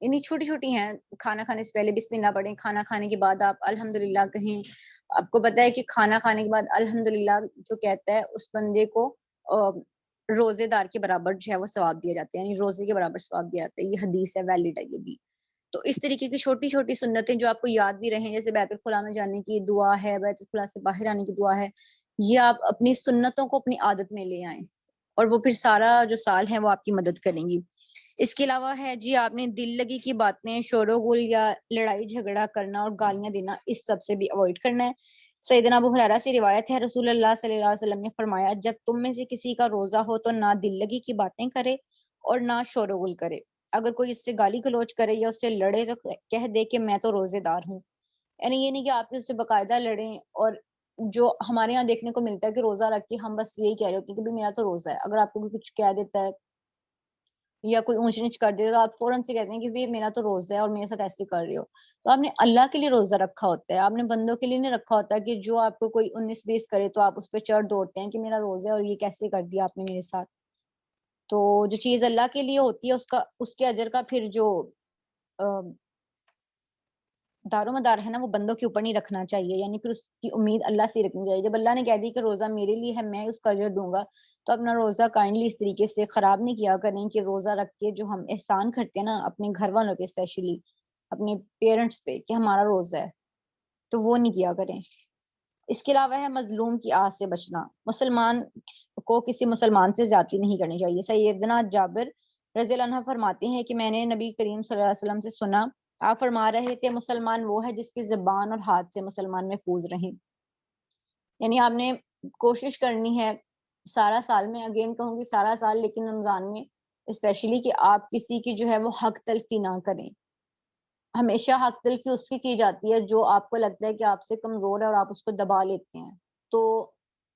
اتنی چھوٹی چھوٹی ہیں، کھانا کھانے سے پہلے بسم اللہ پڑھیں، کھانا کھانے کے بعد آپ الحمدللہ کہیں۔ آپ کو پتہ ہے کہ کھانا کھانے کے بعد الحمدللہ جو کہتا ہے اس بندے کو روزے دار کے برابر جو ہے وہ ثواب دیا جاتا ہے، یعنی روزے کے برابر ثواب دیا جاتا ہے۔ یہ حدیث ہے، ویلڈ ہے یہ بھی۔ تو اس طریقے کی چھوٹی چھوٹی سنتیں جو آپ کو یاد بھی رہیں، جیسے بیت الخلاء میں جانے کی دعا ہے، بیت الخلاء سے باہر آنے کی دعا ہے، یہ آپ اپنی سنتوں کو اپنی عادت میں لے آئیں، اور وہ پھر سارا جو سال ہے وہ آپ کی مدد کریں گی۔ اس کے علاوہ ہے جی، آپ نے دل لگی کی باتیں، شور و غل یا لڑائی جھگڑا کرنا اور گالیاں دینا، اس سب سے بھی اوائڈ کرنا ہے۔ سیدنا ابو ہریرہ سے روایت ہے، رسول اللہ صلی اللہ علیہ وسلم نے فرمایا جب تم میں سے کسی کا روزہ ہو تو نہ دل لگی کی باتیں کرے اور نہ شور و غل کرے۔ اگر کوئی اس سے گالی گلوچ کرے یا اس سے لڑے تو کہہ دے کہ میں تو روزے دار ہوں۔ یعنی یہ نہیں کہ آپ اس سے باقاعدہ لڑیں، اور جو ہمارے یہاں دیکھنے کو ملتا ہے کہ روزہ رکھ کے ہم بس یہی کہہ رہے ہوتے ہیں کہ بھئی میرا تو روزہ ہے۔ اگر آپ کو کچھ کہہ دیتا ہے یا کوئی اونچ نیچ کر دے تو آپ فوراً سے کہتے ہیں کہ بھئی میرا تو روزہ ہے اور میرے ساتھ ایسے کر رہے ہو۔ تو آپ نے اللہ کے لیے روزہ رکھا ہوتا ہے، آپ نے بندوں کے لیے نہیں رکھا ہوتا کہ جو آپ کو کوئی 19-20 کرے تو آپ اس پہ چڑھ دوڑتے ہیں کہ میرا روزہ ہے اور یہ کیسے کر دیا آپ نے میرے ساتھ۔ تو جو چیز اللہ کے لیے ہوتی ہے اس کے اجر کا پھر جو دار و مدار ہے نا وہ بندوں کے اوپر نہیں رکھنا چاہیے، یعنی پھر اس کی امید اللہ سے رکھنی چاہیے۔ جب اللہ نے کہہ دی کہ روزہ میرے لیے ہے، میں اس کا اجر دوں گا، تو اپنا روزہ کائنڈلی اس طریقے سے خراب نہیں کیا کریں کہ روزہ رکھ کے جو ہم احسان کرتے ہیں نا اپنے گھر والوں پہ، اسپیشلی اپنے پیرنٹس پہ، کہ ہمارا روزہ ہے، تو وہ نہیں کیا کریں۔ اس کے علاوہ ہے مظلوم کی آہ سے بچنا، مسلمان کو کسی مسلمان سے زیادتی نہیں کرنی چاہیے۔ سیدنا جابر رضی اللہ عنہ فرماتے ہیں کہ میں نے نبی کریم صلی اللہ علیہ وسلم سے سنا، آپ فرما رہے تھے مسلمان وہ ہے جس کی زبان اور ہاتھ سے مسلمان محفوظ رہیں۔ یعنی آپ نے کوشش کرنی ہے سارا سال میں، اگین کہوں گی سارا سال، لیکن رمضان میں اسپیشلی، کہ آپ کسی کی جو ہے وہ حق تلفی نہ کریں۔ ہمیشہ حق تلفی اس کی جاتی ہے جو آپ کو لگتا ہے کہ آپ سے کمزور ہے اور آپ اس کو دبا لیتے ہیں۔ تو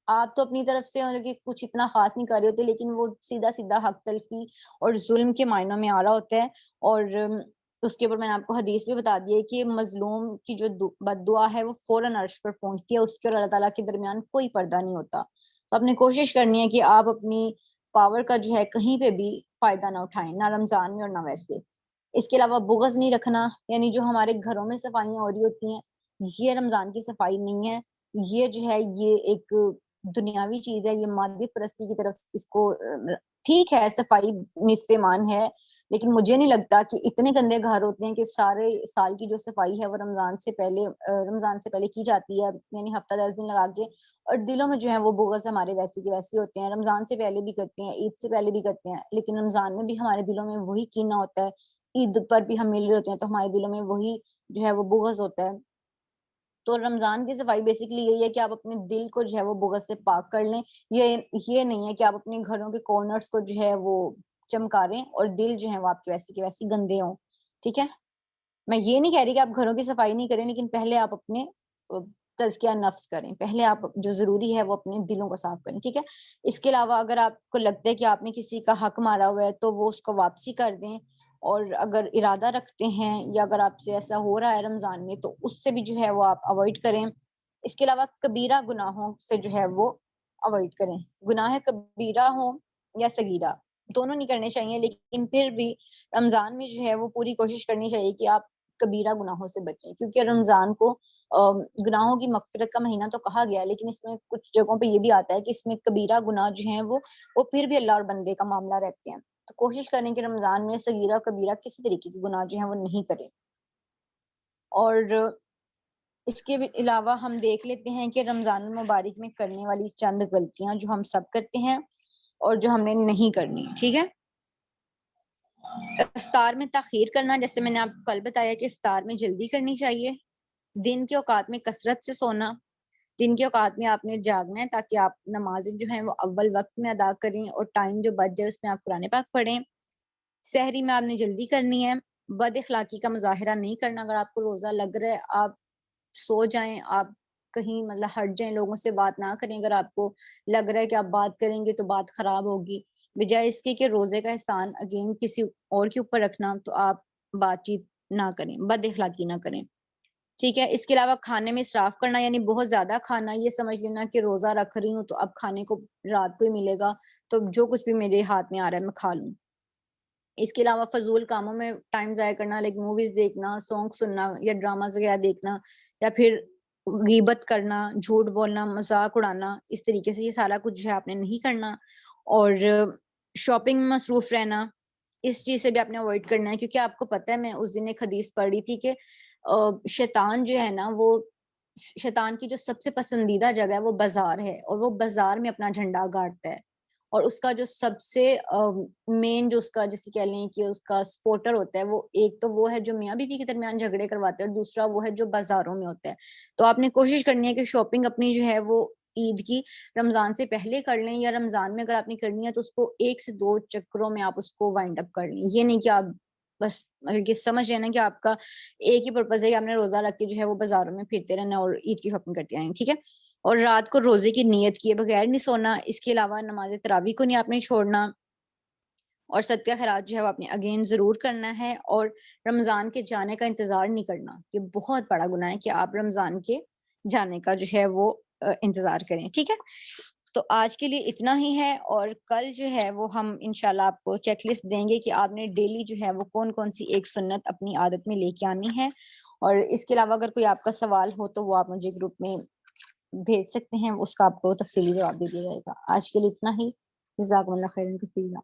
آپ تو اپنی طرف سے مطلب کہ کچھ اتنا خاص نہیں کر رہے ہوتے، لیکن وہ سیدھا سیدھا حق تلفی اور ظلم کے معنوں میں آ رہا ہوتا ہے۔ اور اس کے اوپر میں نے آپ کو حدیث بھی بتا دی ہے کہ مظلوم کی جو بد دعا ہے وہ فوراً عرش پر پہنچتی ہے، اس کے اور اللہ تعالیٰ کے درمیان کوئی پردہ نہیں ہوتا۔ تو آپ نے کوشش کرنی ہے کہ آپ اپنی پاور کا جو ہے کہیں پہ بھی فائدہ نہ اٹھائیں، نہ رمضان میں اور نہ ویسے۔ اس کے علاوہ بغض نہیں رکھنا، یعنی جو ہمارے گھروں میں صفائیاں ہو رہی ہوتی ہیں یہ رمضان کی صفائی نہیں ہے، یہ جو ہے یہ ایک دنیاوی چیز ہے، یہ مادی پرستی کی طرف اس کو ٹھیک ہے صفائی نصف ایمان ہے، لیکن مجھے نہیں لگتا کہ اتنے گندے گھر ہوتے ہیں کہ سارے سال کی جو صفائی ہے وہ رمضان سے پہلے کی جاتی ہے، یعنی ہفتہ 10 دن لگا کے، اور دلوں میں جو ہے وہ بغض ہمارے ویسے کے ویسے ہوتے ہیں۔ رمضان سے پہلے بھی کرتے ہیں، عید سے پہلے بھی کرتے ہیں، لیکن رمضان میں بھی ہمارے دلوں میں وہی کینہ ہوتا ہے، عید پر بھی ہم مل رہے ہوتے ہیں تو ہمارے دلوں میں وہی جو ہے وہ بغض ہوتا ہے۔ تو رمضان کی صفائی بیسکلی یہی ہے کہ آپ اپنے دل کو جو ہے وہ بغض سے پاک کر لیں۔ یہ نہیں ہے کہ آپ اپنے گھروں کے کارنرز کو جو ہے وہ چمکاریں اور دل جو ہے وہ آپ کے ویسے کے ویسے گندے ہوں، ٹھیک ہے۔ میں یہ نہیں کہہ رہی کہ آپ گھروں کی صفائی نہیں کریں، لیکن پہلے آپ اپنے تزکیہ نفس کریں، پہلے آپ جو ضروری ہے وہ اپنے دلوں کو صاف کریں، ٹھیک ہے۔ اس کے علاوہ اگر آپ کو لگتا ہے کہ آپ نے کسی کا حق مارا ہوا ہے تو وہ اس کو واپسی کر دیں، اور اگر ارادہ رکھتے ہیں یا اگر آپ سے ایسا ہو رہا ہے رمضان میں تو اس سے بھی جو ہے وہ آپ اوائڈ کریں۔ اس کے علاوہ کبیرہ گناہوں سے جو ہے وہ اوائڈ کریں. گناہ کبیرہ ہو یا صغیرہ دونوں نہیں کرنے چاہیے، لیکن پھر بھی رمضان میں جو ہے وہ پوری کوشش کرنی چاہیے کہ آپ کبیرہ گناہوں سے بچیں، کیونکہ رمضان کو گناہوں کی مغفرت کا مہینہ تو کہا گیا، لیکن اس میں کچھ جگہوں پہ یہ بھی آتا ہے کہ اس میں کبیرہ گناہ جو ہیں وہ پھر بھی اللہ اور بندے کا معاملہ رہتے ہیں. تو کوشش کریں کہ رمضان میں صغیرہ کبیرہ کسی طریقے کے گناہ جو ہیں وہ نہیں کریں. اور اس کے علاوہ ہم دیکھ لیتے ہیں کہ رمضان المبارک میں کرنے والی چند غلطیاں جو ہم سب کرتے ہیں اور جو ہم نے نہیں کرنی. ٹھیک ہے، افطار میں تاخیر کرنا، جیسے میں نے آپ کو کل بتایا کہ افطار میں جلدی کرنی چاہیے. دن کے اوقات میں کثرت سے سونا، دن کے اوقات میں آپ نے جاگنا ہے تاکہ آپ نمازیں جو ہیں وہ اول وقت میں ادا کریں اور ٹائم جو بچ جائے اس میں آپ قرآن پاک پڑھیں. سحری میں آپ نے جلدی کرنی ہے. بد اخلاقی کا مظاہرہ نہیں کرنا. اگر آپ کو روزہ لگ رہا ہے آپ سو جائیں، آپ کہیں مطلب ہٹ جائیں، لوگوں سے بات نہ کریں. اگر آپ کو لگ رہا ہے کہ آپ بات کریں گے تو بات خراب ہوگی، بجائے اس کے کہ روزے کا احسان اگین کسی اور کے اوپر رکھنا، تو آپ بات چیت نہ کریں، بد اخلاقی نہ کریں. ٹھیک ہے، اس کے علاوہ کھانے میں اسراف کرنا، یعنی بہت زیادہ کھانا، یہ سمجھ لینا کہ روزہ رکھ رہی ہوں تو اب کھانے کو رات کو ہی ملے گا، تو جو کچھ بھی میرے ہاتھ میں آ رہا ہے میں کھا لوں. اس کے علاوہ فضول کاموں میں ٹائم ضائع کرنا، لائک موویز دیکھنا، سانگ سننا یا ڈراماز وغیرہ دیکھنا، یا پھر غیبت کرنا، جھوٹ بولنا، مذاق اڑانا، اس طریقے سے یہ سارا کچھ جو ہے آپ نے نہیں کرنا. اور شاپنگ میں مصروف رہنا، اس چیز سے بھی آپ نے اوائڈ کرنا ہے، کیونکہ آپ کو پتہ ہے میں اس دن ایک حدیث پڑھ رہی تھی کہ شیطان جو ہے نا، وہ شیطان کی جو سب سے پسندیدہ جگہ ہے وہ بازار ہے، اور وہ بازار میں اپنا جھنڈا گاڑتا ہے. اور اس کا جو سب سے مین جو اس کا جسے کہہ لیں کہ اس کا سپورٹر ہوتا ہے، وہ ایک تو وہ ہے جو میاں بیوی کے درمیان جھگڑے کرواتے ہیں، اور دوسرا وہ ہے جو بازاروں میں ہوتا ہے. تو آپ نے کوشش کرنی ہے کہ شاپنگ اپنی جو ہے وہ عید کی رمضان سے پہلے کر لیں، یا رمضان میں اگر آپ نے کرنی ہے تو اس کو 1 سے 2 چکروں میں آپ اس کو وائنڈ اپ کر لیں. یہ نہیں کہ آپ بس یہ سمجھ رہے نا کہ آپ کا ایک ہی پرپز ہے کہ آپ نے روزہ رکھ کے جو ہے وہ بازاروں میں پھرتے رہنا اور عید کی شاپنگ کرتے رہنا. ٹھیک ہے، اور رات کو روزے کی نیت کیے بغیر نہیں سونا. اس کے علاوہ نماز تراویح کو نہیں آپ نے چھوڑنا، اور صدقہ خیرات جو ہے وہ آپ نے اگین ضرور کرنا ہے. اور رمضان کے جانے کا انتظار نہیں کرنا، یہ بہت بڑا گناہ ہے کہ آپ رمضان کے جانے کا جو ہے وہ انتظار کریں. ٹھیک ہے، تو آج کے لیے اتنا ہی ہے، اور کل جو ہے وہ ہم انشاءاللہ آپ کو چیک لسٹ دیں گے کہ آپ نے ڈیلی جو ہے وہ کون کون سی ایک سنت اپنی عادت میں لے کے آنی ہے. اور اس کے علاوہ اگر کوئی آپ کا سوال ہو تو وہ آپ مجھے گروپ میں بھیج سکتے ہیں، اس کا آپ کو تفصیلی جواب دے دیا جائے گا. آج کے لیے اتنا ہی. جزاکم اللہ خیرا کثیرا.